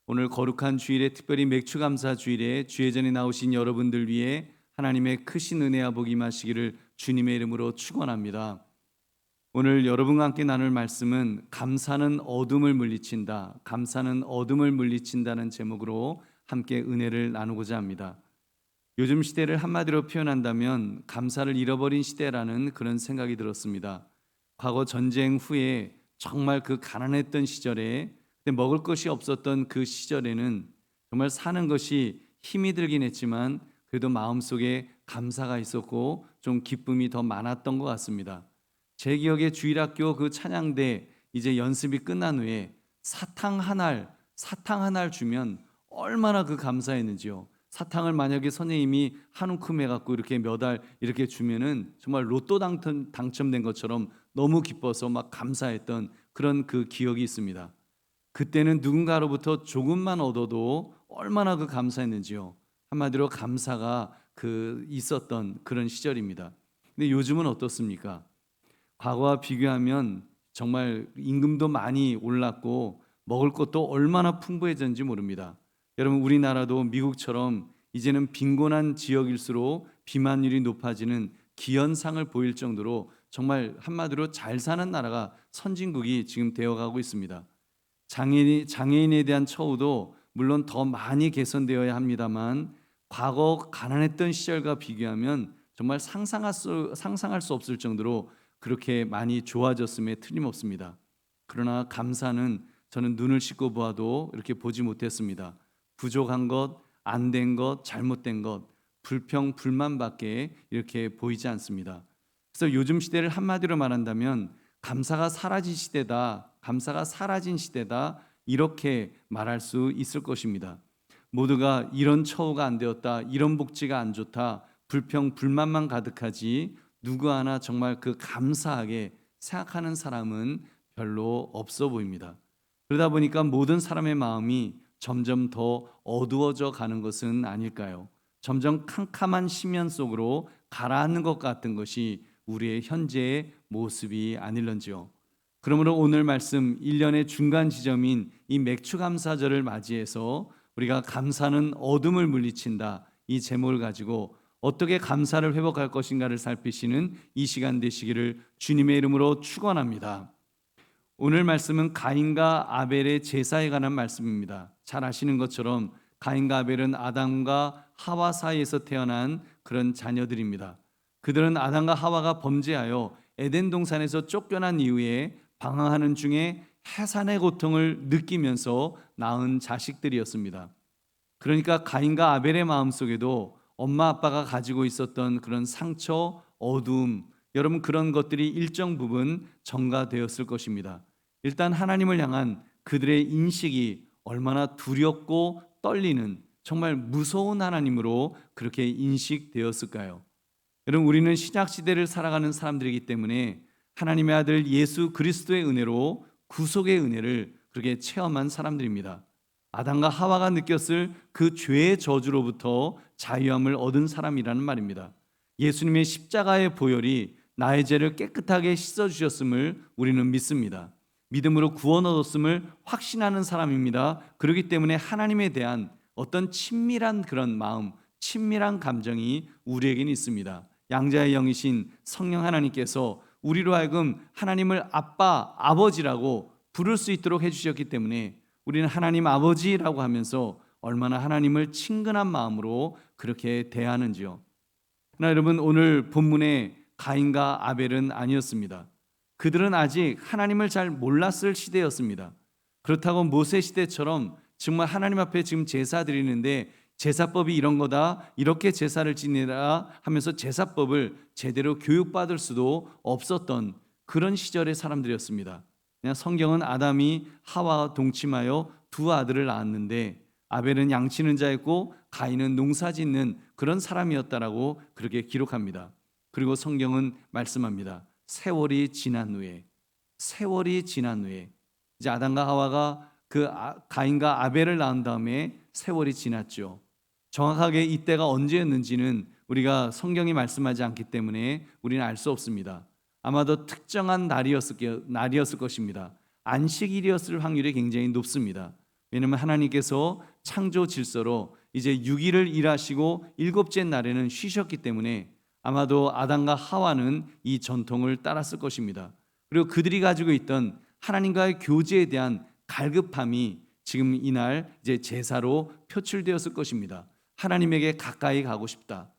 오늘 거룩한 주일에 특별히 맥주감사 주일에 주의 전에 나오신 여러분들 위해 하나님의 크신 은혜와 복이 임하시기를 주님의 이름으로 축원합니다. 오늘 여러분과 함께 나눌 말씀은 감사는 어둠을 물리친다. 감사는 어둠을 물리친다는 제목으로 함께 은혜를 나누고자 합니다. 요즘 시대를 한마디로 표현한다면 감사를 잃어버린 시대라는 그런 생각이 들었습니다. 과거 전쟁 후에 정말 그 가난했던 시절에 먹을 것이 없었던 그 시절에는 정말 사는 것이 힘이 들긴 했지만 그래도 마음속에 감사가 있었고 좀 기쁨이 더 많았던 것 같습니다. 제 기억에 주일학교 그 찬양대 이제 연습이 끝난 후에 사탕 한 알 주면 얼마나 그 감사했는지요. 사탕을 만약에 선생님이 한 움큼 해갖고 이렇게 몇 알 이렇게 주면은 정말 로또 당첨된 것처럼 너무 기뻐서 막 감사했던 그런 그 기억이 있습니다. 그때는 누군가로부터 조금만 얻어도 얼마나 그 감사했는지요. 한마디로 감사가 그 있었던 그런 시절입니다. 근데 요즘은 어떻습니까? 과거와 비교하면 정말 임금도 많이 올랐고 먹을 것도 얼마나 풍부해졌는지 모릅니다. 여러분, 우리나라도 미국처럼 이제는 빈곤한 지역일수록 비만율이 높아지는 기현상을 보일 정도로 정말 한마디로 잘 사는 나라가 선진국이 지금 되어가고 있습니다. 장애인에 대한 처우도 물론 더 많이 개선되어야 합니다만 과거 가난했던 시절과 비교하면 정말 상상할 수 없을 정도로 그렇게 많이 좋아졌음에 틀림없습니다. 그러나 감사는 저는 눈을 씻고 보아도 이렇게 보지 못했습니다. 부족한 것, 안 된 것, 잘못된 것, 불평, 불만밖에 이렇게 보이지 않습니다. 그래서 요즘 시대를 한마디로 말한다면 감사가 사라진 시대다, 감사가 사라진 시대다, 이렇게 말할 수 있을 것입니다. 모두가 이런 처우가 안 되었다, 이런 복지가 안 좋다, 불평, 불만만 가득하지 누구 하나 정말 그 감사하게 생각하는 사람은 별로 없어 보입니다. 그러다 보니까 모든 사람의 마음이 점점 더 어두워져 가는 것은 아닐까요? 점점 캄캄한 심연 속으로 가라앉는 것 같은 것이 우리의 현재의 모습이 아닐런지요. 그러므로 오늘 말씀 1년의 중간 지점인 이 맥추감사절을 맞이해서 우리가 감사는 어둠을 물리친다, 이 제목을 가지고 어떻게 감사를 회복할 것인가를 살피시는 이 시간 되시기를 주님의 이름으로 축원합니다. 오늘 말씀은 가인과 아벨의 제사에 관한 말씀입니다. 잘 아시는 것처럼 가인과 아벨은 아담과 하와 사이에서 태어난 그런 자녀들입니다. 그들은 아담과 하와가 범죄하여 에덴 동산에서 쫓겨난 이후에 방황하는 중에 해산의 고통을 느끼면서 낳은 자식들이었습니다. 그러니까 가인과 아벨의 마음속에도 엄마 아빠가 가지고 있었던 그런 상처, 어두움, 여러분 그런 것들이 일정 부분 전가되었을 것입니다. 일단 하나님을 향한 그들의 인식이 얼마나 두렵고 떨리는 정말 무서운 하나님으로 그렇게 인식되었을까요? 여러분, 우리는 신약 시대를 살아가는 사람들이기 때문에 하나님의 아들 예수 그리스도의 은혜로 구속의 은혜를 그렇게 체험한 사람들입니다. 아담과 하와가 느꼈을 그 죄의 저주로부터 자유함을 얻은 사람이라는 말입니다. 예수님의 십자가의 보혈이 나의 죄를 깨끗하게 씻어주셨음을 우리는 믿습니다. 믿음으로 구원 얻었음을 확신하는 사람입니다. 그렇기 때문에 하나님에 대한 어떤 친밀한 그런 마음, 친밀한 감정이 우리에게는 있습니다. 양자의 영이신 성령 하나님께서 우리로 하여금 하나님을 아빠, 아버지라고 부를 수 있도록 해주셨기 때문에 우리는 하나님 아버지라고 하면서 얼마나 하나님을 친근한 마음으로 그렇게 대하는지요. 그러나 여러분, 오늘 본문의 가인과 아벨은 아니었습니다. 그들은 아직 하나님을 잘 몰랐을 시대였습니다. 그렇다고 모세 시대처럼 정말 하나님 앞에 지금 제사 드리는데 제사법이 이런 거다, 이렇게 제사를 지내라 하면서 제사법을 제대로 교육받을 수도 없었던 그런 시절의 사람들이었습니다. 그냥 성경은 아담이 하와와 동침하여 두 아들을 낳았는데 아벨은 양치는 자였고 가인은 농사 짓는 그런 사람이었다라고 그렇게 기록합니다. 그리고 성경은 말씀합니다. 세월이 지난 후에 이제 아담과 하와가 그 가인과 아벨을 낳은 다음에 세월이 지났죠. 정확하게 이때가 언제였는지는 우리가 성경이 말씀하지 않기 때문에 우리는 알 수 없습니다. 아마도 특정한 날이었을 것입니다. 안식일이었을 확률이 굉장히 높습니다. 왜냐하면 하나님께서 창조 질서로 이제 6일을 일하시고 일곱째 날에는 쉬셨기 때문에 아마도 아담과 하와는 이 전통을 따랐을 것입니다. 그리고 그들이 가지고 있던 하나님과의 교제에 대한 갈급함이 지금 이날 이제 제사로 표출되었을 것입니다. 하나님에게 가까이 가고 싶다.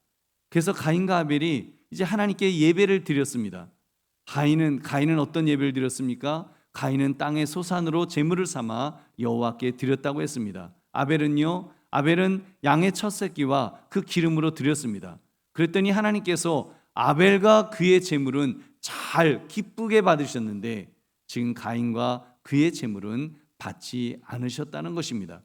그래서 가인과 아벨이 이제 하나님께 예배를 드렸습니다. 가인은 어떤 예배를 드렸습니까? 가인은 땅의 소산으로 제물을 삼아 여호와께 드렸다고 했습니다. 아벨은 양의 첫 새끼와 그 기름으로 드렸습니다. 그랬더니 하나님께서 아벨과 그의 제물은 잘 기쁘게 받으셨는데 지금 가인과 그의 제물은 받지 않으셨다는 것입니다.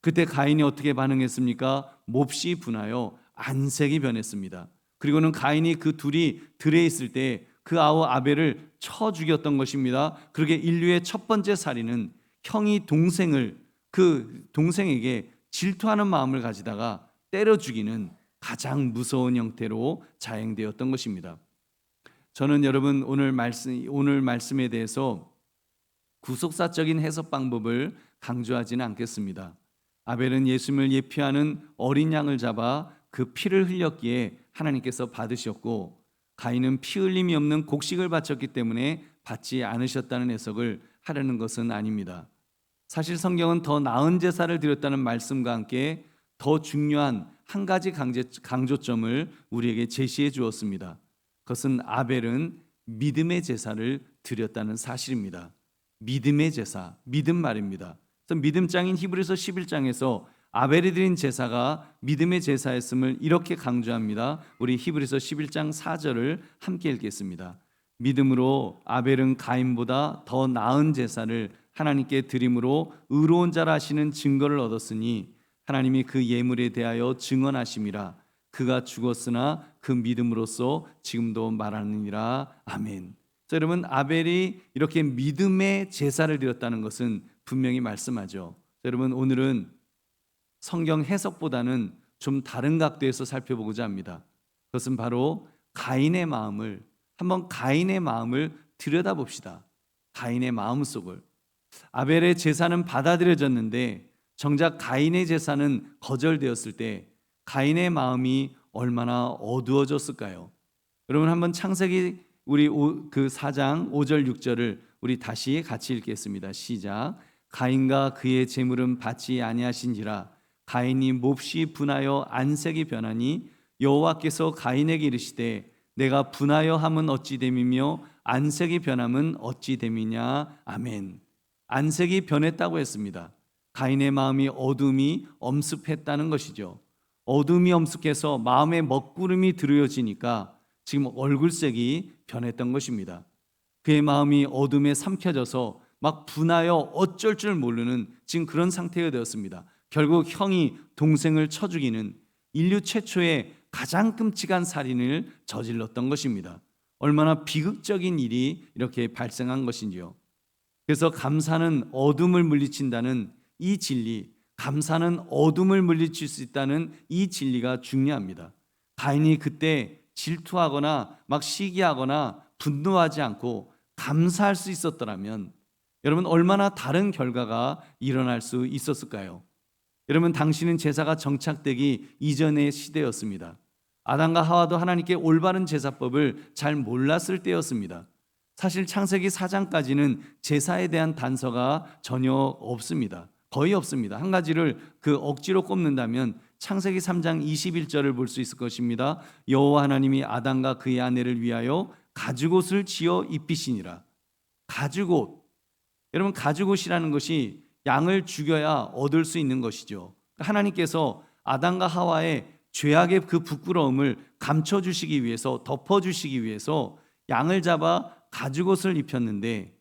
그때 가인이 어떻게 반응했습니까? 몹시 분하여 안색이 변했습니다. 그리고는 가인이 그 둘이 들에 있을 때 그 아우 아벨을 쳐 죽였던 것입니다. 그러게 인류의 첫 번째 살인은 형이 그 동생에게 질투하는 마음을 가지다가 때려 죽이는 가장 무서운 형태로 자행되었던 것입니다. 저는 여러분 오늘 말씀에 대해서 구속사적인 해석 방법을 강조하지는 않겠습니다. 아벨은 예수님을 예표하는 어린 양을 잡아 그 피를 흘렸기에 하나님께서 받으셨고, 가인은 피 흘림이 없는 곡식을 바쳤기 때문에 받지 않으셨다는 해석을 하려는 것은 아닙니다. 사실 성경은 더 나은 제사를 드렸다는 말씀과 함께 더 중요한 한 가지 강조점을 우리에게 제시해 주었습니다. 그것은 아벨은 믿음의 제사를 드렸다는 사실입니다. 믿음의 제사, 믿음 말입니다. 그래서 믿음장인 히브리서 11장에서 아벨이 드린 제사가 믿음의 제사였음을 이렇게 강조합니다. 우리 히브리서 11장 4절을 함께 읽겠습니다. 믿음으로 아벨은 가인보다 더 나은 제사를 하나님께 드림으로 의로운 자라 하시는 증거를 얻었으니 하나님이 그 예물에 대하여 증언하심이라. 그가 죽었으나 그 믿음으로써 지금도 말하느니라. 아멘. 자, 여러분, 아벨이 이렇게 믿음의 제사를 드렸다는 것은 분명히 말씀하죠. 자, 여러분, 오늘은 성경 해석보다는 좀 다른 각도에서 살펴보고자 합니다. 그것은 바로 가인의 마음을 들여다봅시다. 가인의 마음속을. 아벨의 제사는 받아들여졌는데 정작 가인의 제사는 거절되었을 때 가인의 마음이 얼마나 어두워졌을까요? 여러분, 한번 창세기 그 4장 5절 6절을 우리 다시 같이 읽겠습니다. 시작. 가인과 그의 제물은 받지 아니하신지라. 가인이 몹시 분하여 안색이 변하니 여호와께서 가인에게 이르시되 내가 분하여 함은 어찌 됨이며 안색이 변함은 어찌 됨이냐. 아멘. 안색이 변했다고 했습니다. 가인의 마음이 어둠이 엄습했다는 것이죠. 어둠이 엄습해서 마음의 먹구름이 드러워지니까 지금 얼굴색이 변했던 것입니다. 그의 마음이 어둠에 삼켜져서 막 분하여 어쩔 줄 모르는 지금 그런 상태가 되었습니다. 결국 형이 동생을 쳐 죽이는 인류 최초의 가장 끔찍한 살인을 저질렀던 것입니다. 얼마나 비극적인 일이 이렇게 발생한 것인지요. 그래서 감사는 어둠을 물리친다는 이 진리, 감사는 어둠을 물리칠 수 있다는 이 진리가 중요합니다. 가인이 그때 질투하거나 막 시기하거나 분노하지 않고 감사할 수 있었더라면 여러분, 얼마나 다른 결과가 일어날 수 있었을까요? 여러분, 당신은 제사가 정착되기 이전의 시대였습니다. 아담과 하와도 하나님께 올바른 제사법을 잘 몰랐을 때였습니다. 사실 창세기 4장까지는 제사에 대한 단서가 전혀 없습니다. 거의 없습니다. 한 가지를 억지로 꼽는다면 창세기 3장 21절을 볼 수 있을 것입니다. 여호와 하나님이 아담과 그의 아내를 위하여 가죽옷을 지어 입히시니라. 가죽옷. 여러분, 가죽옷이라는 것이 양을 죽여야 얻을 수 있는 것이죠. 하나님께서 아담과 하와의 죄악의 그 부끄러움을 감춰주시기 위해서, 덮어주시기 위해서 양을 잡아 가죽옷을 입혔는데,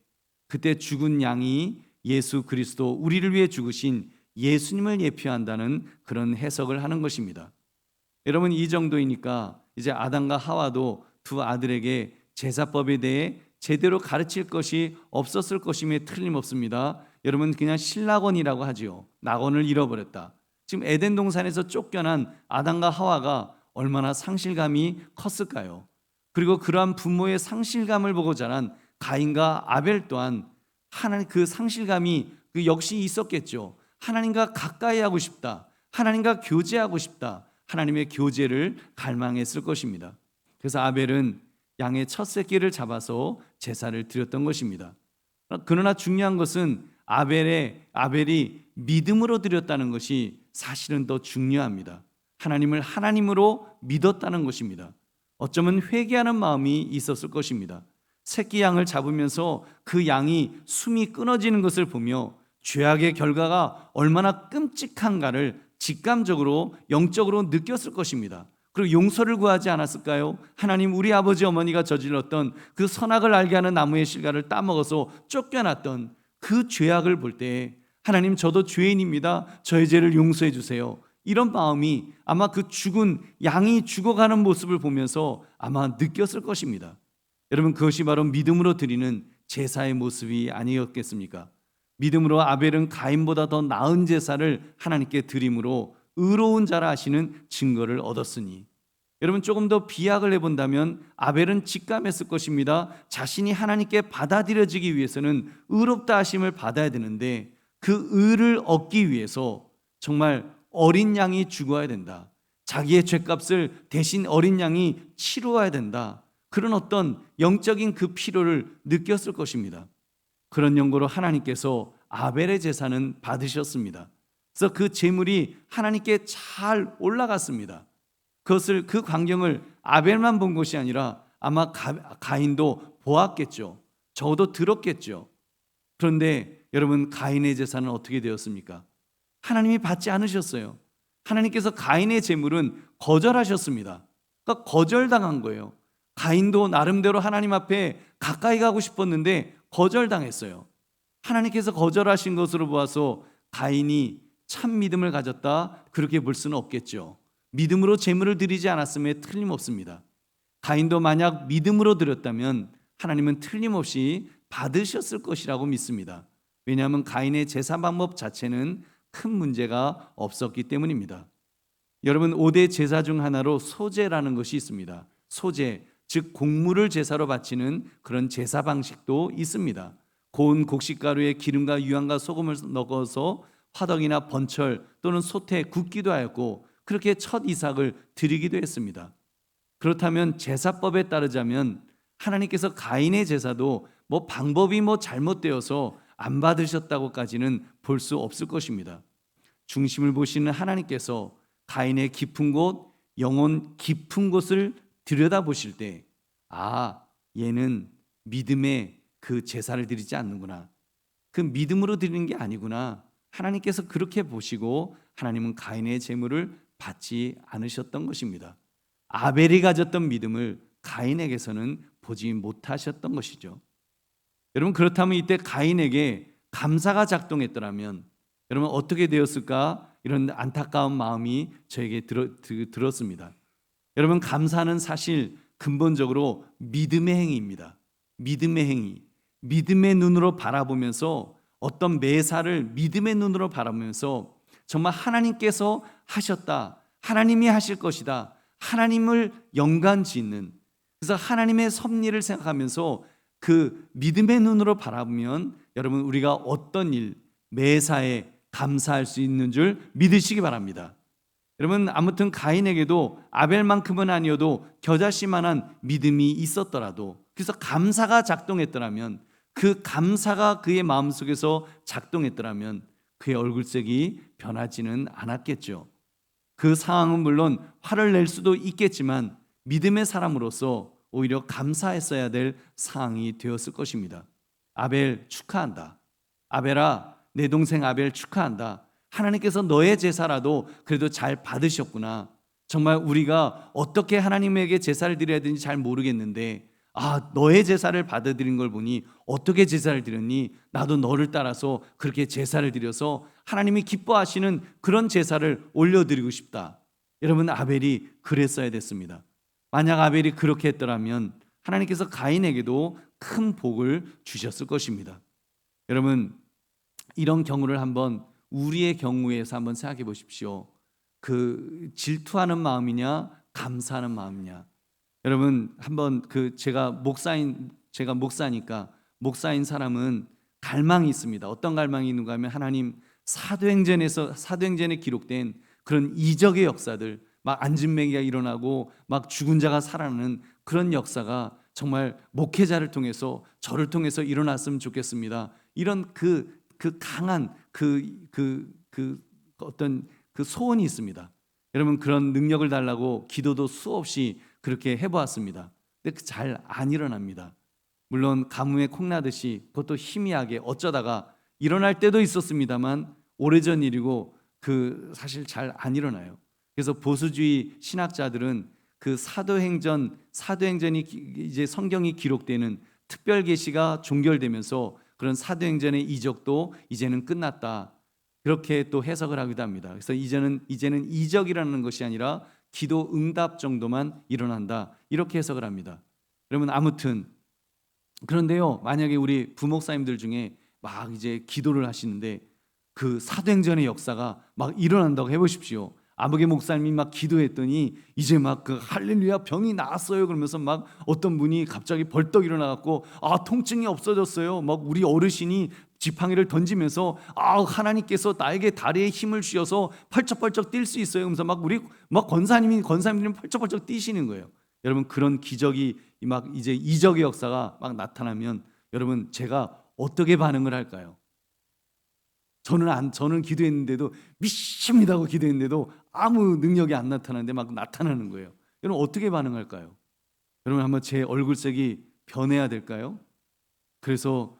그때 죽은 양이 예수 그리스도, 우리를 위해 죽으신 예수님을 예표한다는 그런 해석을 하는 것입니다. 여러분, 이 정도이니까 이제 아담과 하와도 두 아들에게 제사법에 대해 제대로 가르칠 것이 없었을 것임에 틀림없습니다. 여러분, 그냥 신락원이라고 하지요. 낙원을 잃어버렸다. 지금 에덴 동산에서 쫓겨난 아담과 하와가 얼마나 상실감이 컸을까요? 그리고 그러한 부모의 상실감을 보고 자란 가인과 아벨 또한 하나님 그 상실감이 역시 있었겠죠. 하나님과 가까이 하고 싶다, 하나님과 교제하고 싶다, 하나님의 교제를 갈망했을 것입니다. 그래서 아벨은 양의 첫 새끼를 잡아서 제사를 드렸던 것입니다. 그러나 중요한 것은 아벨이 믿음으로 드렸다는 것이 사실은 더 중요합니다. 하나님을 하나님으로 믿었다는 것입니다. 어쩌면 회개하는 마음이 있었을 것입니다. 새끼 양을 잡으면서 그 양이 숨이 끊어지는 것을 보며 죄악의 결과가 얼마나 끔찍한가를 직감적으로 영적으로 느꼈을 것입니다. 그리고 용서를 구하지 않았을까요? 하나님, 우리 아버지 어머니가 저질렀던 그 선악을 알게 하는 나무의 실과를 따먹어서 쫓겨났던 그 죄악을 볼 때 하나님, 저도 죄인입니다, 저의 죄를 용서해 주세요, 이런 마음이 아마 그 죽은 양이 죽어가는 모습을 보면서 아마 느꼈을 것입니다. 여러분, 그것이 바로 믿음으로 드리는 제사의 모습이 아니었겠습니까? 믿음으로 아벨은 가인보다 더 나은 제사를 하나님께 드림으로 의로운 자라 하시는 증거를 얻었으니, 여러분, 조금 더 비약을 해본다면 아벨은 직감했을 것입니다. 자신이 하나님께 받아들여지기 위해서는 의롭다 하심을 받아야 되는데 그 의를 얻기 위해서 정말 어린 양이 죽어야 된다, 자기의 죄값을 대신 어린 양이 치루어야 된다, 그런 어떤 영적인 그 필요를 느꼈을 것입니다. 그런 연고로 하나님께서 아벨의 제사는 받으셨습니다. 그래서 그 제물이 하나님께 잘 올라갔습니다. 그 광경을 아벨만 본 것이 아니라 아마 가인도 보았겠죠. 적어도 들었겠죠. 그런데 여러분, 가인의 제사는 어떻게 되었습니까? 하나님이 받지 않으셨어요. 하나님께서 가인의 제물은 거절하셨습니다. 그러니까 거절당한 거예요. 가인도 나름대로 하나님 앞에 가까이 가고 싶었는데 거절당했어요. 하나님께서 거절하신 것으로 보아서 가인이 참 믿음을 가졌다, 그렇게 볼 수는 없겠죠. 믿음으로 제물을 드리지 않았음에 틀림없습니다. 가인도 만약 믿음으로 드렸다면 하나님은 틀림없이 받으셨을 것이라고 믿습니다. 왜냐하면 가인의 제사 방법 자체는 큰 문제가 없었기 때문입니다. 여러분, 5대 제사 중 하나로 소제라는 것이 있습니다. 소제, 즉 곡물을 제사로 바치는 그런 제사 방식도 있습니다. 고운 곡식가루에 기름과 유황과 소금을 넣어서 화덕이나 번철 또는 소태 굽기도 하였고, 그렇게 첫 이삭을 드리기도 했습니다. 그렇다면 제사법에 따르자면 하나님께서 가인의 제사도 방법이 잘못되어서 안 받으셨다고까지는 볼 수 없을 것입니다. 중심을 보시는 하나님께서 가인의 깊은 곳, 영혼 깊은 곳을 들여다보실 때, 얘는 믿음의 그 제사를 드리지 않는구나, 그 믿음으로 드리는 게 아니구나, 하나님께서 그렇게 보시고 하나님은 가인의 제물을 받지 않으셨던 것입니다. 아벨이 가졌던 믿음을 가인에게서는 보지 못하셨던 것이죠. 여러분, 그렇다면 이때 가인에게 감사가 작동했더라면 여러분 어떻게 되었을까? 이런 안타까운 마음이 저에게 들었습니다. 여러분, 감사는 사실 근본적으로 믿음의 행위입니다. 믿음의 행위, 믿음의 눈으로 바라보면서, 어떤 매사를 믿음의 눈으로 바라보면서 정말 하나님께서 하셨다, 하나님이 하실 것이다, 하나님을 연관 짓는, 그래서 하나님의 섭리를 생각하면서 그 믿음의 눈으로 바라보면 여러분, 우리가 어떤 일, 매사에 감사할 수 있는 줄 믿으시기 바랍니다. 여러분, 아무튼 가인에게도 아벨만큼은 아니어도 겨자씨만한 믿음이 있었더라도, 그래서 감사가 작동했더라면, 그 감사가 그의 마음속에서 작동했더라면 그의 얼굴색이 변하지는 않았겠죠. 그 상황은 물론 화를 낼 수도 있겠지만 믿음의 사람으로서 오히려 감사했어야 될 상황이 되었을 것입니다. 아벨 축하한다. 아벨아, 내 동생 아벨 축하한다. 하나님께서 너의 제사라도 그래도 잘 받으셨구나. 정말 우리가 어떻게 하나님에게 제사를 드려야 되는지 잘 모르겠는데, 너의 제사를 받아들인 걸 보니 어떻게 제사를 드렸니? 나도 너를 따라서 그렇게 제사를 드려서 하나님이 기뻐하시는 그런 제사를 올려드리고 싶다. 여러분, 아벨이 그랬어야 됐습니다. 만약 아벨이 그렇게 했더라면 하나님께서 가인에게도 큰 복을 주셨을 것입니다. 여러분, 이런 경우를 한번 우리의 경우에서 한번 생각해 보십시오. 그 질투하는 마음이냐, 감사하는 마음이냐. 여러분, 한번 제가 목사니까 목사인 사람은 갈망이 있습니다. 어떤 갈망이 있는가 하면, 하나님, 사도행전에 기록된 그런 이적의 역사들, 막 안진뱅이가 일어나고 막 죽은 자가 살아나는 그런 역사가 정말 목회자를 통해서 저를 통해서 일어났으면 좋겠습니다. 이런 그 강한 어떤 그 소원이 있습니다. 여러분, 그런 능력을 달라고 기도도 수없이 그렇게 해보았습니다. 근데 잘 안 일어납니다. 물론 가뭄에 콩나듯이 그것도 희미하게 어쩌다가 일어날 때도 있었습니다만 오래전 일이고 사실 잘 안 일어나요. 그래서 보수주의 신학자들은 그 사도행전이 이제 성경이 기록되는 특별 계시가 종결되면서 그런 사도행전의 이적도 이제는 끝났다, 그렇게 또 해석을 하기도 합니다. 그래서 이제는 이적이라는 것이 아니라 기도 응답 정도만 일어난다, 이렇게 해석을 합니다. 여러분, 아무튼 그런데요, 만약에 우리 부목사님들 중에 막 이제 기도를 하시는데 그 사도행전의 역사가 막 일어난다고 해보십시오. 아무개 목사님이 막 기도했더니 이제 막 그 할렐루야 병이 나았어요 그러면서 막 어떤 분이 갑자기 벌떡 일어나갖고 통증이 없어졌어요. 막 우리 어르신이 지팡이를 던지면서 하나님께서 나에게 다리에 힘을 주셔서 펄쩍펄쩍 뛸 수 있어요. 그러면서 막 우리 막 권사님들은 펄쩍펄쩍 뛰시는 거예요. 여러분, 그런 기적이 막 이제 이적의 역사가 막 나타나면 여러분, 제가 어떻게 반응을 할까요? 저는 기도했는데도 믿습니다고 기도했는데도 아무 능력이 안 나타나는데 막 나타나는 거예요. 여러분, 어떻게 반응할까요? 여러분, 한번 제 얼굴색이 변해야 될까요? 그래서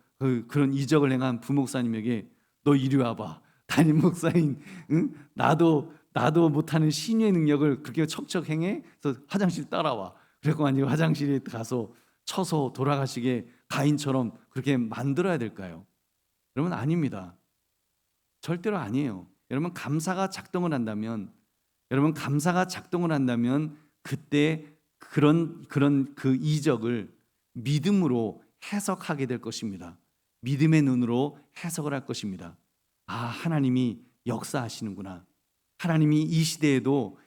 그런 이적을 행한 부목사님에게 너 이리 와봐. 담임 목사인 나도 못하는 신유의 능력을 그렇게 척척 행해? 그래서 화장실 따라와. 그래서 아니 화장실에 가서 쳐서 돌아가시게 가인처럼 그렇게 만들어야 될까요? 여러분, 아닙니다. 절대로 아니에요. 여러분, 감사가 작동을 한다면 그때 그런 그 이적을 믿음으로 해석하게 될 것입니다. 믿음의 눈으로 해석을 할 것입니다. 하나님이 역사하시는구나. 하나님이 이 시대에도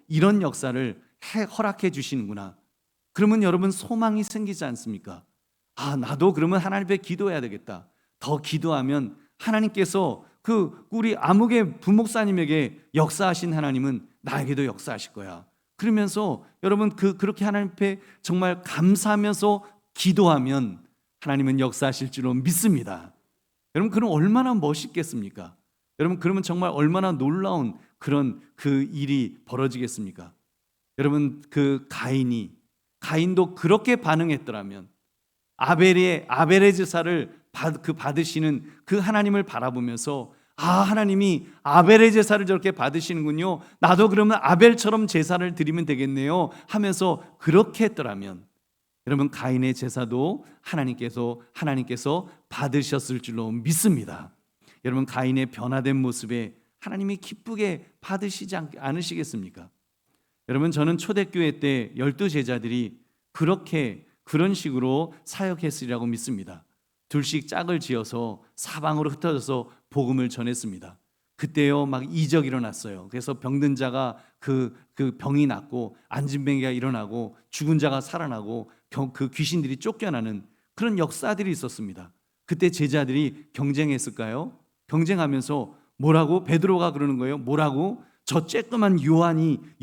이런 역사를 허락해 주시는구나. 그러면 여러분, 소망이 생기지 않습니까? 나도 그러면 하나님 앞에 기도해야 되겠다. 더 기도하면 하나님께서 우리 아무개 부목사님에게 역사하신 하나님은 나에게도 역사하실 거야. 그러면서 여러분, 그렇게 하나님 앞에 정말 감사하면서 기도하면 하나님은 역사하실 줄로 믿습니다. 여러분, 그럼 얼마나 멋있겠습니까? 여러분, 그러면 정말 얼마나 놀라운 그런 일이 벌어지겠습니까? 여러분, 가인도 그렇게 반응했더라면 아벨의 제사를 받으시는 그 하나님을 바라보면서 하나님이 아벨의 제사를 저렇게 받으시는군요. 나도 그러면 아벨처럼 제사를 드리면 되겠네요 하면서 그렇게 했더라면 여러분, 가인의 제사도 하나님께서 받으셨을 줄로 믿습니다. 여러분, 가인의 변화된 모습에 하나님이 기쁘게 받으시지 않으시겠습니까? 여러분, 저는 초대교회 때 12제자들이 그런 식으로 사역했으리라고 믿습니다. 둘씩 짝을 지어서 사방으로 흩어져서 복음을 전했습니다. 그때요, 막 이적이 일어났어요. 그래서 병든 자가 그 병이 낫고 안진뱅이가 일어나고 죽은 자가 살아나고 그 귀신들이 쫓겨나는 그런 역사들이 있었습니다. 그때 제자들이 경쟁했을까요? 경쟁하면서 뭐라고? 베드로가 그러는 거예요. 뭐라고? 저 쬐끄만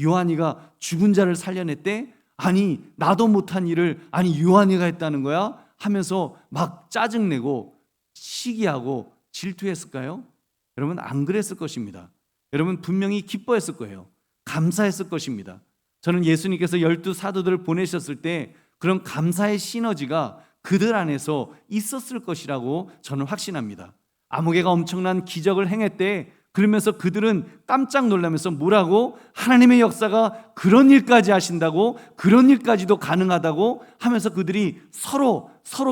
요한이가 죽은 자를 살려냈대? 아니, 나도 못한 일을 요한이가 했다는 거야? 하면서 막 짜증내고 시기하고 질투했을까요? 여러분, 안 그랬을 것입니다. 여러분, 분명히 기뻐했을 거예요. 감사했을 것입니다. 저는 예수님께서 12사도들을 보내셨을 때 그런 감사의 시너지가 그들 안에서 있었을 것이라고 저는 확신합니다. 아무개가 엄청난 기적을 행했대. 그러면서 그들은 깜짝 놀라면서 뭐라고? 하나님의 역사가 그런 일까지 하신다고? 그런 일까지도 가능하다고? 하면서 그들이 서로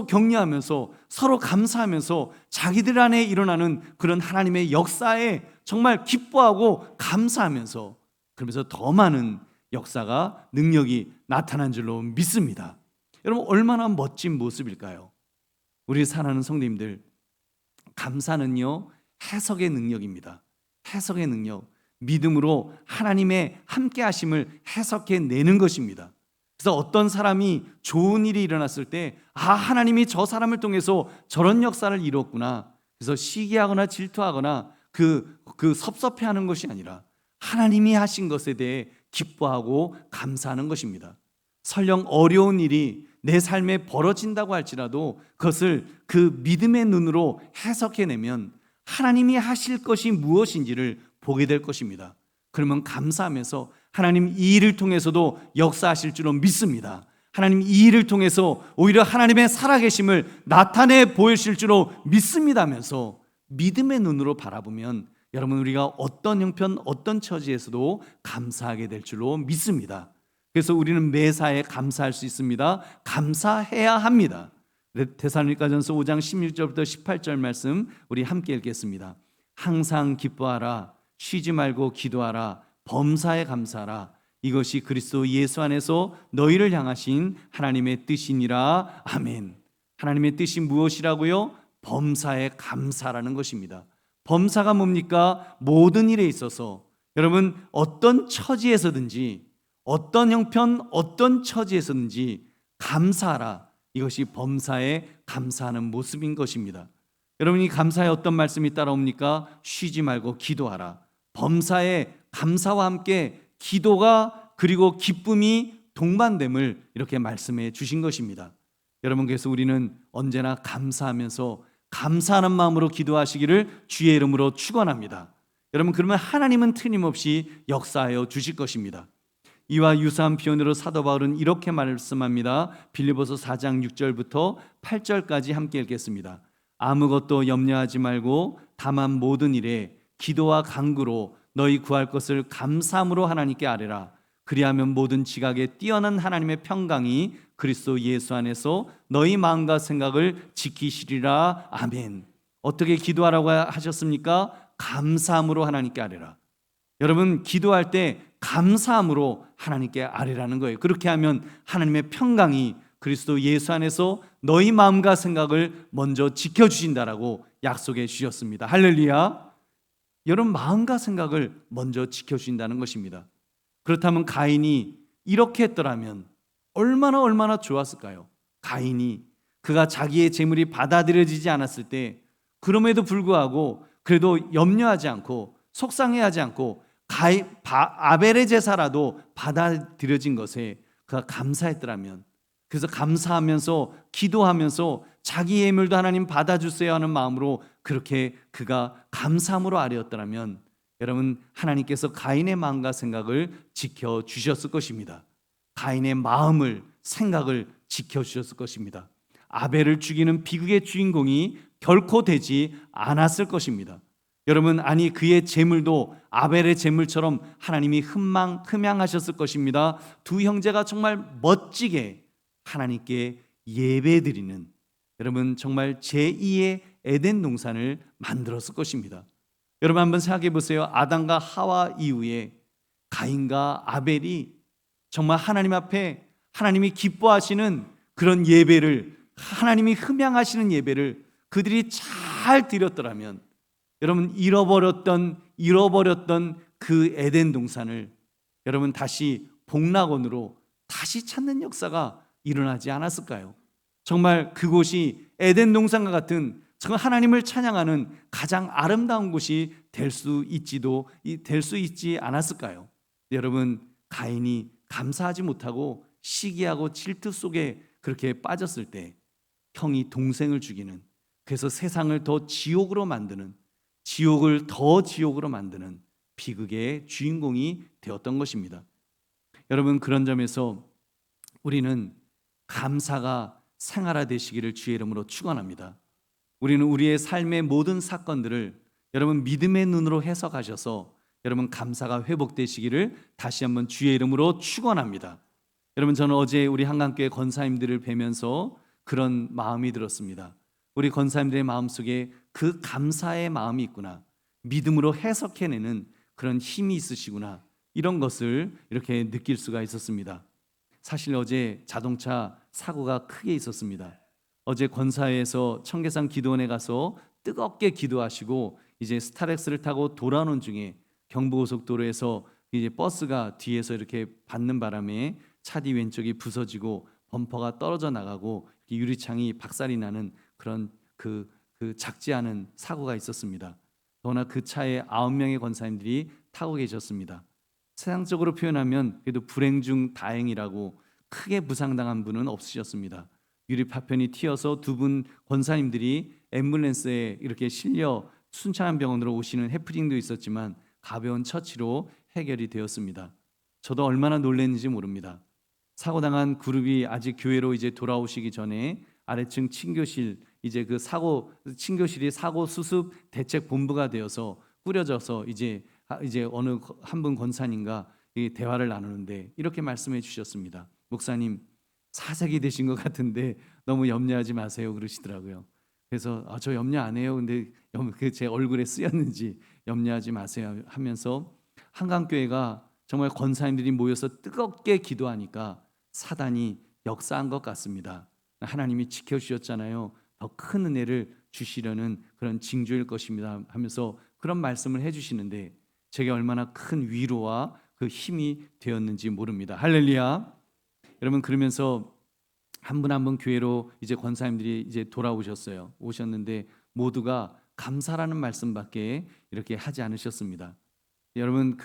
격려하면서 서로 감사하면서 자기들 안에 일어나는 그런 하나님의 역사에 정말 기뻐하고 감사하면서 그러면서 더 많은 역사가 능력이 나타난 줄로 믿습니다. 여러분, 얼마나 멋진 모습일까요? 우리 사랑하는 성도님들, 감사는요, 해석의 능력입니다. 해석의 능력, 믿음으로 하나님의 함께 하심을 해석해내는 것입니다. 그래서 어떤 사람이 좋은 일이 일어났을 때 하나님이 저 사람을 통해서 저런 역사를 이뤘구나. 그래서 시기하거나 질투하거나 그 섭섭해하는 것이 아니라 하나님이 하신 것에 대해 기뻐하고 감사하는 것입니다. 설령 어려운 일이 내 삶에 벌어진다고 할지라도 그것을 그 믿음의 눈으로 해석해내면 하나님이 하실 것이 무엇인지를 보게 될 것입니다. 그러면 감사하면서 하나님 이 일을 통해서도 역사하실 줄로 믿습니다. 하나님 이 일을 통해서 오히려 하나님의 살아계심을 나타내 보이실 줄로 믿습니다 하면서 믿음의 눈으로 바라보면 여러분 우리가 어떤 형편 어떤 처지에서도 감사하게 될 줄로 믿습니다. 그래서 우리는 매사에 감사할 수 있습니다. 감사해야 합니다. 데살로니가전서 5장 16절부터 18절 말씀 우리 함께 읽겠습니다. 항상 기뻐하라, 쉬지 말고 기도하라, 범사에 감사하라. 이것이 그리스도 예수 안에서 너희를 향하신 하나님의 뜻이니라. 아멘. 하나님의 뜻이 무엇이라고요? 범사에 감사라는 것입니다. 범사가 뭡니까? 모든 일에 있어서 여러분 어떤 처지에서든지 어떤 형편 어떤 처지에서든지 감사하라. 이것이 범사에 감사하는 모습인 것입니다. 여러분이 감사에 어떤 말씀이 따라옵니까? 쉬지 말고 기도하라. 범사에 감사와 함께 기도가 그리고 기쁨이 동반됨을 이렇게 말씀해 주신 것입니다. 여러분 그래서 우리는 언제나 감사하면서 감사하는 마음으로 기도하시기를 주의 이름으로 축원합니다. 여러분 그러면 하나님은 틀림없이 역사하여 주실 것입니다. 이와 유사한 표현으로 사도 바울은 이렇게 말씀합니다. 빌립보서 4장 6절부터 8절까지 함께 읽겠습니다. 아무것도 염려하지 말고 다만 모든 일에 기도와 간구로 너희 구할 것을 감사함으로 하나님께 아뢰라. 그리하면 모든 지각에 뛰어난 하나님의 평강이 그리스도 예수 안에서 너희 마음과 생각을 지키시리라. 아멘. 어떻게 기도하라고 하셨습니까? 감사함으로 하나님께 아뢰라. 여러분 기도할 때 감사함으로 하나님께 아뢰라는 거예요. 그렇게 하면 하나님의 평강이 그리스도 예수 안에서 너희 마음과 생각을 먼저 지켜주신다라고 약속해 주셨습니다. 할렐루야. 여러분 마음과 생각을 먼저 지켜주신다는 것입니다. 그렇다면 가인이 이렇게 했더라면 얼마나 좋았을까요? 가인이 그가 자기의 재물이 받아들여지지 않았을 때 그럼에도 불구하고 그래도 염려하지 않고 속상해하지 않고 아벨의 제사라도 받아들여진 것에 그가 감사했더라면, 그래서 감사하면서 기도하면서 자기 예물도 하나님 받아주세요 하는 마음으로 그렇게 그가 감사함으로 아뢰었더라면 여러분 하나님께서 가인의 마음과 생각을 지켜주셨을 것입니다. 가인의 마음을 생각을 지켜주셨을 것입니다. 아벨을 죽이는 비극의 주인공이 결코 되지 않았을 것입니다. 여러분 아니 그의 재물도 아벨의 재물처럼 하나님이 흠양하셨을 것입니다. 두 형제가 정말 멋지게 하나님께 예배드리는 여러분 정말 제2의 에덴 동산을 만들었을 것입니다. 여러분 한번 생각해 보세요. 아담과 하와 이후에 가인과 아벨이 정말 하나님 앞에 하나님이 기뻐하시는 그런 예배를, 하나님이 흠양하시는 예배를 그들이 잘 드렸더라면 여러분 잃어버렸던 그 에덴 동산을 여러분 다시 복락원으로 다시 찾는 역사가 일어나지 않았을까요? 정말 그곳이 에덴 동산과 같은 정말 하나님을 찬양하는 가장 아름다운 곳이 될 수 있지 않았을까요? 여러분 가인이 감사하지 못하고 시기하고 질투 속에 그렇게 빠졌을 때 형이 동생을 죽이는, 그래서 세상을 더 지옥으로 만드는, 지옥을 더 지옥으로 만드는 비극의 주인공이 되었던 것입니다. 여러분 그런 점에서 우리는 감사가 생활화되시기를 주의 이름으로 축원합니다. 우리는 우리의 삶의 모든 사건들을 여러분 믿음의 눈으로 해석하셔서 여러분 감사가 회복되시기를 다시 한번 주의 이름으로 축원합니다. 여러분 저는 어제 우리 한강교회 권사님들을 뵈면서 그런 마음이 들었습니다. 우리 권사님들의 마음속에 그 감사의 마음이 있구나, 믿음으로 해석해내는 그런 힘이 있으시구나, 이런 것을 이렇게 느낄 수가 있었습니다. 사실 어제 자동차 사고가 크게 있었습니다. 어제 권사회에서 청계산 기도원에 가서 뜨겁게 기도하시고 이제 스타렉스를 타고 돌아오는 중에 경부고속도로에서 이제 버스가 뒤에서 이렇게 받는 바람에 차뒤 왼쪽이 부서지고 범퍼가 떨어져 나가고 유리창이 박살이 나는 그런 그 그 작지 않은 사고가 있었습니다. 더구나 그 차에 9명의 권사님들이 타고 계셨습니다. 세상적으로 표현하면 그래도 불행 중 다행이라고 크게 부상당한 분은 없으셨습니다. 유리 파편이 튀어서 두 분 권사님들이 앰뷸런스에 이렇게 실려 순창한 병원으로 오시는 해프닝도 있었지만 가벼운 처치로 해결이 되었습니다. 저도 얼마나 놀랐는지 모릅니다. 사고당한 그룹이 아직 교회로 이제 돌아오시기 전에 아래층 친교실 이제 그 사고 친교실이 사고 수습 대책 본부가 되어서 꾸려져서 이제 어느 한 분 권사님과 이 대화를 나누는데 이렇게 말씀해 주셨습니다. 목사님, 사색이 되신 것 같은데 너무 염려하지 마세요 그러시더라고요. 그래서 저 염려 안 해요. 근데 제 얼굴에 쓰였는지 염려하지 마세요 하면서 한강교회가 정말 권사님들이 모여서 뜨겁게 기도하니까 사단이 역사한 것 같습니다. 하나님이 지켜주셨잖아요. 더 큰 은혜를 주시려는 그런 징조일 것입니다 하면서 그런 말씀을 해주시는데 제게 얼마나 큰 위로와 그 힘이 되었는지 모릅니다. 할렐루야. 여러분, 그러면서 한 분 한 분 교회로 이제 권사님들이 이제 돌아오셨어요. 오셨는데 모두가 감사라는 말씀밖에 이렇게 하지 않으셨습니다. 여러분,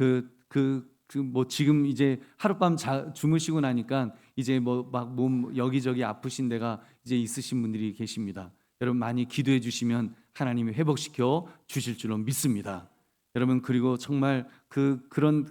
뭐 지금 이제 하룻밤 주무시고 나니까 이제 뭐 막 몸 여기저기 아프신 데가 이제 있으신 분들이 계십니다. 여러분, 많이 기도해 주시면 하나님이 회복시켜 주실 줄로 믿습니다. 여러분, 그리고 정말 그런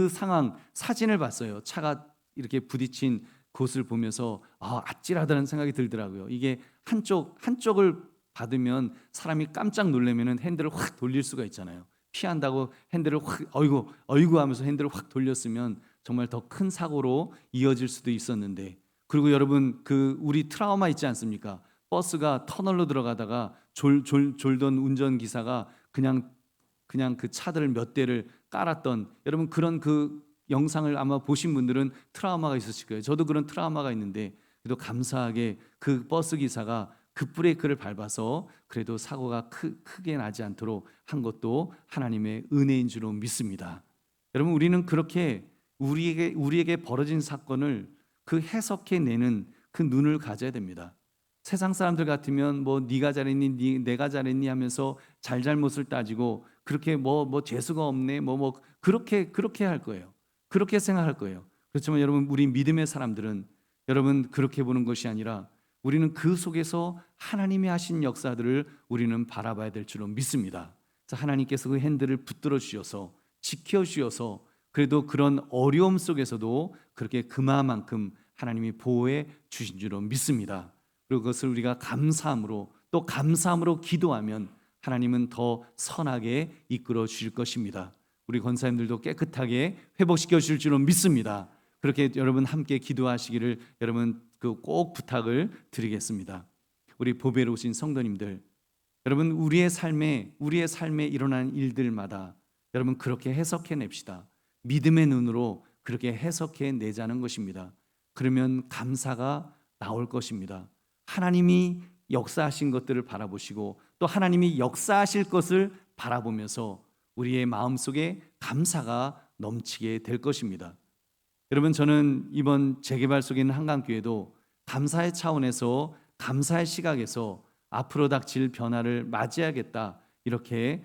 상황 사진을 봤어요. 차가 이렇게 부딪힌 곳을 보면서 아찔하다는 생각이 들더라고요. 이게 한쪽을 받으면 사람이 깜짝 놀라면은 핸들을 확 돌릴 수가 있잖아요. 피한다고 핸들을 확 어이구 하면서 핸들을 확 돌렸으면 정말 더 큰 사고로 이어질 수도 있었는데, 그리고 여러분, 우리 트라우마 있지 않습니까? 버스가 터널로 들어가다가 졸던 운전기사가 그냥 그 차들을 몇 대를 깔았던, 여러분 그런 그 영상을 아마 보신 분들은 트라우마가 있으실 거예요. 저도 그런 트라우마가 있는데 그래도 감사하게 그 버스 기사가 급브레이크를 밟아서 그래도 사고가 크게 나지 않도록 한 것도 하나님의 은혜인 줄로 믿습니다. 여러분, 우리는 그렇게 우리에게 벌어진 사건을 그 해석해내는 그 눈을 가져야 됩니다. 세상 사람들 같으면 뭐 네가 잘했니, 내가 잘했니 하면서 잘못을 따지고 그렇게 뭐 재수가 없네, 그렇게 할 거예요. 그렇게 생각할 거예요. 그렇지만 여러분, 우리 믿음의 사람들은 여러분 그렇게 보는 것이 아니라 우리는 그 속에서 하나님이 하신 역사들을 우리는 바라봐야 될 줄로 믿습니다. 그래서 하나님께서 그 핸들을 붙들어 주셔서 지켜 주셔서 그래도 그런 어려움 속에서도 그렇게 그만큼 하나님이 보호해 주신 줄로 믿습니다. 그리고 그것을 우리가 감사함으로 또 감사함으로 기도하면 하나님은 더 선하게 이끌어 주실 것입니다. 우리 권사님들도 깨끗하게 회복시켜 주실 줄로 믿습니다. 그렇게 여러분 함께 기도하시기를 여러분 꼭 부탁을 드리겠습니다. 우리 보배로 오신 성도님들, 여러분 우리의 삶에 일어난 일들마다 여러분 그렇게 해석해 냅시다. 믿음의 눈으로 그렇게 해석해 내자는 것입니다. 그러면 감사가 나올 것입니다. 하나님이 역사하신 것들을 바라보시고 또 하나님이 역사하실 것을 바라보면서 우리의 마음속에 감사가 넘치게 될 것입니다. 여러분, 저는 이번 재개발 속에 있는 한강교회도 감사의 차원에서 감사의 시각에서 앞으로 닥칠 변화를 맞이하겠다 이렇게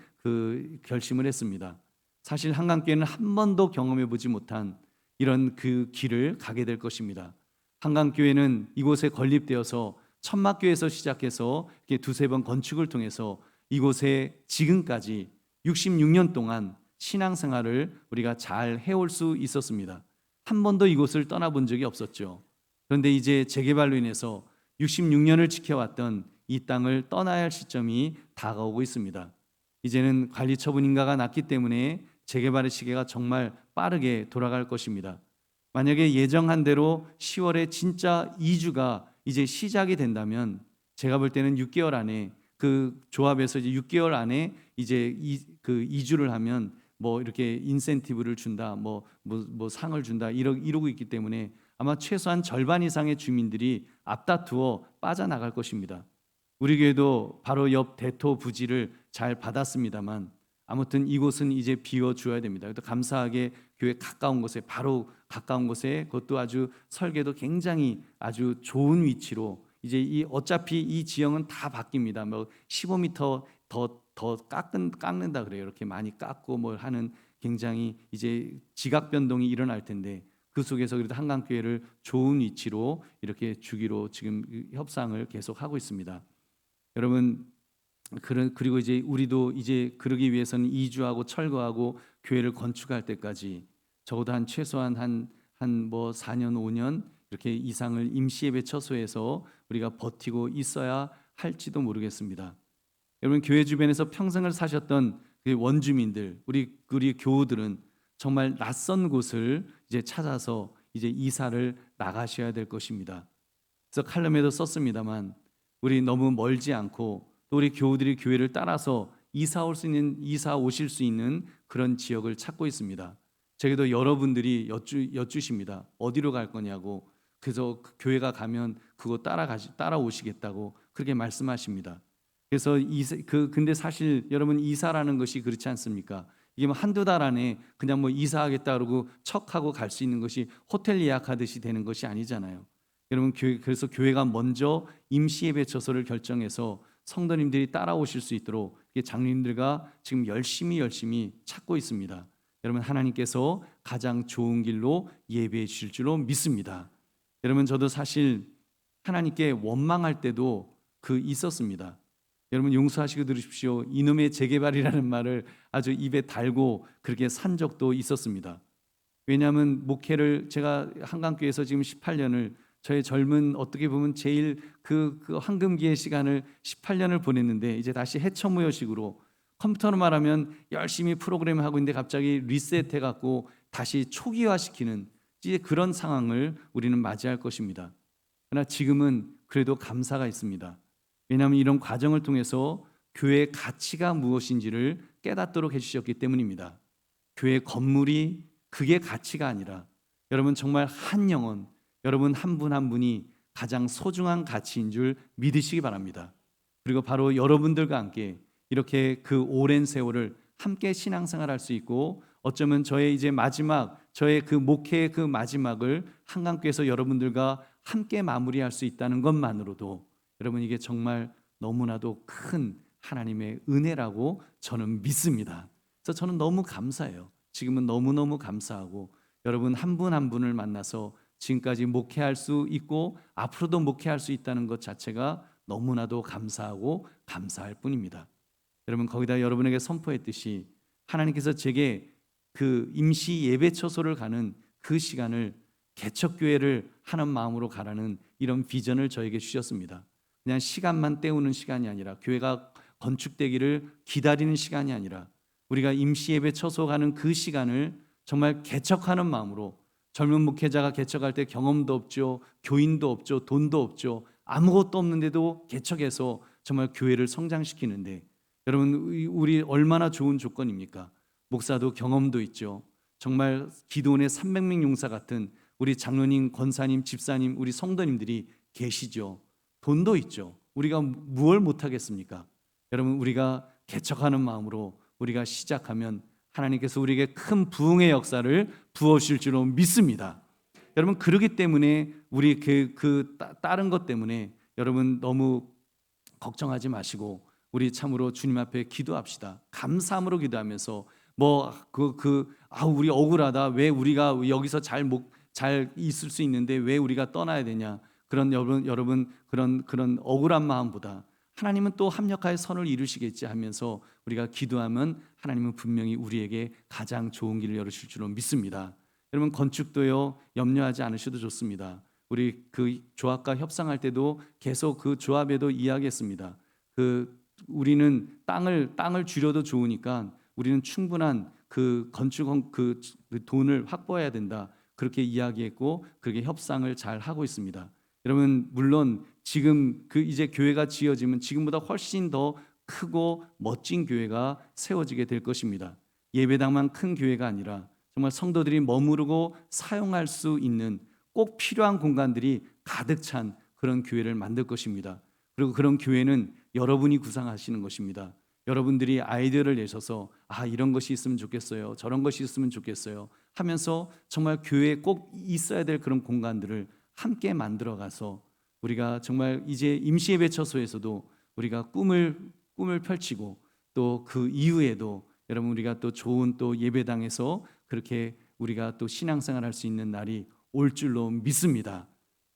결심을 했습니다. 사실 한강교회는 한 번도 경험해 보지 못한 이런 그 길을 가게 될 것입니다. 한강교회는 이곳에 건립되어서 천막교회에서 시작해서 이렇게 두세 번 건축을 통해서 이곳에 지금까지 66년 동안 신앙생활을 우리가 잘 해올 수 있었습니다. 한 번도 이곳을 떠나본 적이 없었죠. 그런데 이제 재개발로 인해서 66년을 지켜왔던 이 땅을 떠나야 할 시점이 다가오고 있습니다. 이제는 관리 처분 인가가 났기 때문에 재개발의 시계가 정말 빠르게 돌아갈 것입니다. 만약에 예정한 대로 10월에 진짜 이주가 이제 시작이 된다면 제가 볼 때는 6개월 안에 그 조합에서 이제 6개월 안에 이제 이주를 하면 뭐 이렇게 인센티브를 준다, 뭐 상을 준다 이러고 있기 때문에 아마 최소한 절반 이상의 주민들이 앞다투어 빠져나갈 것입니다. 우리 교회도 바로 옆 대토 부지를 잘 받았습니다만 아무튼 이곳은 이제 비워줘야 됩니다. 그래도 감사하게 교회 바로 가까운 곳에 그것도 아주 설계도 굉장히 아주 좋은 위치로 이제 이 어차피 이 지형은 다 바뀝니다. 뭐 15m 더 깎는다 그래요. 이렇게 많이 깎고 뭘 하는 굉장히 이제 지각 변동이 일어날 텐데 그 속에서 그래도 한강교회를 좋은 위치로 이렇게 주기로 지금 협상을 계속 하고 있습니다. 여러분 그리고 이제 우리도 이제 그러기 위해서는 이주하고 철거하고 교회를 건축할 때까지 적어도 한 최소한 한 뭐 4년 5년 이렇게 이상을 임시 예배 처소에서 우리가 버티고 있어야 할지도 모르겠습니다. 여러분 교회 주변에서 평생을 사셨던 그 원주민들, 우리 교우들은 정말 낯선 곳을 이제 찾아서 이제 이사를 나가셔야 될 것입니다. 그래서 칼럼에도 썼습니다만 우리 너무 멀지 않고 또 우리 교우들이 교회를 따라서 이사 오실 수 있는 그런 지역을 찾고 있습니다. 저에게도 여러분들이 여쭈십니다. 어디로 갈 거냐고. 그래서 그 교회가 가면 그거 따라오시겠다고 그렇게 말씀하십니다. 그래서 근데 사실 여러분 이사라는 것이 그렇지 않습니까? 이게 뭐 한두 달 안에 그냥 뭐 이사하겠다 그러고 척하고 갈 수 있는 것이 호텔 예약하듯이 되는 것이 아니잖아요. 여러분 그래서 교회가 먼저 임시 예배 처소를 결정해서 성도님들이 따라오실 수 있도록 장로님들과 지금 열심히 찾고 있습니다. 여러분 하나님께서 가장 좋은 길로 예배해 주실 줄로 믿습니다. 여러분 저도 사실 하나님께 원망할 때도 있었습니다. 여러분 용서하시고 들으십시오. 이놈의 재개발이라는 말을 아주 입에 달고 그렇게 산 적도 있었습니다. 왜냐하면 목회를 제가 한강교회에서 지금 18년을 저의 젊은 어떻게 보면 제일 그 황금기의 시간을 18년을 보냈는데 이제 다시 해처무효식으로 컴퓨터로 말하면 열심히 프로그램을 하고 있는데 갑자기 리셋해 갖고 다시 초기화시키는 이제 그런 상황을 우리는 맞이할 것입니다. 그러나 지금은 그래도 감사가 있습니다. 왜냐하면 이런 과정을 통해서 교회의 가치가 무엇인지를 깨닫도록 해주셨기 때문입니다. 교회 건물이 그게 가치가 아니라 여러분 정말 한 영혼, 여러분 한 분 한 분이 가장 소중한 가치인 줄 믿으시기 바랍니다. 그리고 바로 여러분들과 함께 이렇게 그 오랜 세월을 함께 신앙생활할 수 있고 어쩌면 저의 이제 마지막 저의 그 목회의 그 마지막을 한강교회에서 여러분들과 함께 마무리할 수 있다는 것만으로도 여러분 이게 정말 너무나도 큰 하나님의 은혜라고 저는 믿습니다. 그래서 저는 너무 감사해요. 지금은 너무너무 감사하고 여러분 한 분 한 분을 만나서 지금까지 목회할 수 있고 앞으로도 목회할 수 있다는 것 자체가 너무나도 감사하고 감사할 뿐입니다. 여러분 거기다 여러분에게 선포했듯이 하나님께서 제게 그 임시 예배 처소를 가는 그 시간을 개척교회를 하는 마음으로 가라는 이런 비전을 저에게 주셨습니다. 그냥 시간만 때우는 시간이 아니라 교회가 건축되기를 기다리는 시간이 아니라 우리가 임시 예배 처소 가는 그 시간을 정말 개척하는 마음으로 젊은 목회자가 개척할 때 경험도 없죠, 교인도 없죠, 돈도 없죠, 아무것도 없는데도 개척해서 정말 교회를 성장시키는데 여러분 우리 얼마나 좋은 조건입니까? 목사도 경험도 있죠. 정말 기도원의 300명 용사 같은 우리 장로님, 권사님, 집사님, 우리 성도님들이 계시죠. 돈도 있죠. 우리가 무얼 못하겠습니까? 여러분 우리가 개척하는 마음으로 우리가 시작하면 하나님께서 우리에게 큰 부흥의 역사를 부어주실 줄로 믿습니다. 여러분 그러기 때문에 우리 다른 것 때문에 여러분 너무 걱정하지 마시고 우리 참으로 주님 앞에 기도합시다. 감사함으로 기도하면서 우리 억울하다. 왜 우리가 여기서 잘 있을 수 있는데 왜 우리가 떠나야 되냐? 그런 여러분 그런 억울한 마음보다 하나님은 또 합력하여 선을 이루시겠지 하면서 우리가 기도하면 하나님은 분명히 우리에게 가장 좋은 길을 열으실 줄로 믿습니다. 여러분 건축도요 염려하지 않으셔도 좋습니다. 우리 그 조합과 협상할 때도 계속 그 조합에도 이야기했습니다. 우리는 땅을 줄여도 좋으니까 우리는 충분한 그 돈을 확보해야 된다. 그렇게 이야기했고 그렇게 협상을 잘 하고 있습니다. 여러분 물론 지금 이제 교회가 지어지면 지금보다 훨씬 더 크고 멋진 교회가 세워지게 될 것입니다. 예배당만 큰 교회가 아니라 정말 성도들이 머무르고 사용할 수 있는 꼭 필요한 공간들이 가득 찬 그런 교회를 만들 것입니다. 그리고 그런 교회는 여러분이 구상하시는 것입니다. 여러분들이 아이디어를 내셔서 이런 것이 있으면 좋겠어요. 저런 것이 있으면 좋겠어요. 하면서 정말 교회에 꼭 있어야 될 그런 공간들을 함께 만들어 가서 우리가 정말 이제 임시예배 처소에서도 우리가 꿈을 펼치고 또 그 이후에도 여러분 우리가 또 좋은 또 예배당에서 그렇게 우리가 또 신앙생활 할 수 있는 날이 올 줄로 믿습니다.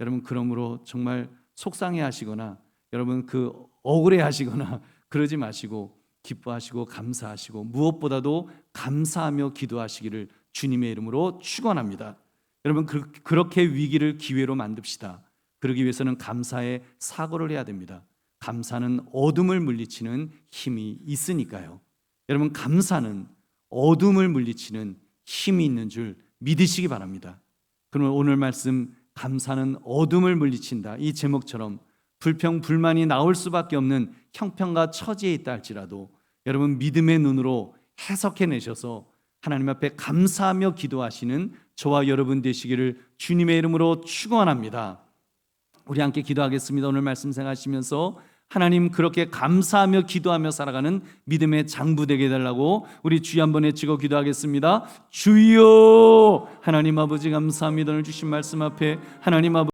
여러분 그러므로 정말 속상해 하시거나 여러분 그 억울해 하시거나 그러지 마시고 기뻐하시고 감사하시고 무엇보다도 감사하며 기도하시기를 주님의 이름으로 축원합니다. 여러분 그렇게 위기를 기회로 만듭시다. 그러기 위해서는 감사의 사고를 해야 됩니다. 감사는 어둠을 물리치는 힘이 있으니까요. 여러분 감사는 어둠을 물리치는 힘이 있는 줄 믿으시기 바랍니다. 그러면 오늘 말씀 감사는 어둠을 물리친다 이 제목처럼 불평 불만이 나올 수밖에 없는 형편과 처지에 있다 할지라도 여러분 믿음의 눈으로 해석해내셔서 하나님 앞에 감사하며 기도하시는 저와 여러분 되시기를 주님의 이름으로 축원합니다. 우리 함께 기도하겠습니다. 오늘 말씀 생각하시면서 하나님 그렇게 감사하며 기도하며 살아가는 믿음의 장부 되게 해달라고 우리 주여 한번 외치고 기도하겠습니다. 주여 하나님 아버지 감사합니다. 오늘 주신 말씀 앞에 하나님 아버지